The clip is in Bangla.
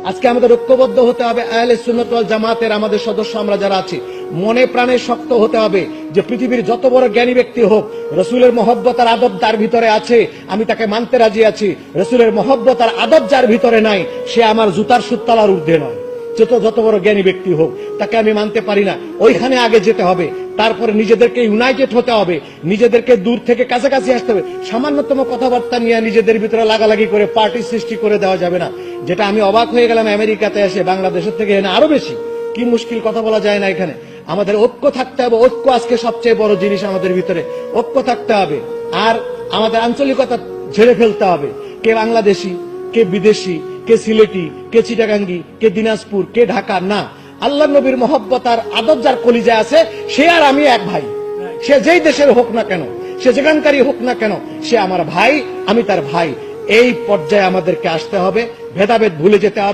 আজকে আমাদের ঐক্যবদ্ধ হতে হবে। আহলে সুন্নাত ওয়াল জামাতের আমাদের সদস্য আমরা যারা আছি, মনে প্রাণে শক্ত হতে হবে যে পৃথিবীর যত বড় জ্ঞানী ব্যক্তি হোক, রসুলের মহব্বত আর আদব যার ভিতরে আছে আমি তাকে মানতে রাজি আছি। রসুলের মহব্বত আর আদব যার ভিতরে নাই সে আমার জুতার সুতলার ঊর্ধ্বে নয়। যত বড় জ্ঞানী ব্যক্তি হোক তাকে আমি মানতে পারি না। ওইখানে আগে যেতে হবে, তারপরে নিজেদেরকে ইউনাইটেড হতে হবে, নিজেদেরকে দূর থেকে কাছাকাছি আসতে হবে। সামান্যতম কথাবার্তা নিয়ে নিজেদের ভিতরে লাগালাগি করে পার্টি সৃষ্টি করে দেওয়া যাবে না। যেটা আমি অবাক হয়ে গেলাম আমেরিকাতে এসে, বাংলাদেশের থেকে এখানে আরো বেশি কি মুশকিল, কথা বলা যায় না এখানে। আমাদের ঐক্য থাকতে হবে। ঐক্য আজকে সবচেয়ে বড় জিনিস আমাদের ভিতরে, ঐক্য থাকতে হবে। আর আমাদের আঞ্চলিকতা ঝেড়ে ফেলতে হবে। কে বাংলাদেশি, কে বিদেশি, কে সিলেটি, কে চিটাগাঙ্গি, কে দিনাজপুর, কে ঢাকা, না। আল্লাহ নবীর মহব্বত আর আদব যার কলিজায় আছে সে আর আমি এক ভাই। সে যেই দেশের হোক না কেন, সে যেখানকারই হোক না কেন, সে আমার ভাই, আমি তার ভাই। এই পর্যায়ে আমাদেরকে আসতে হবে, ভেদাভেদ ভুলে যেতে হবে।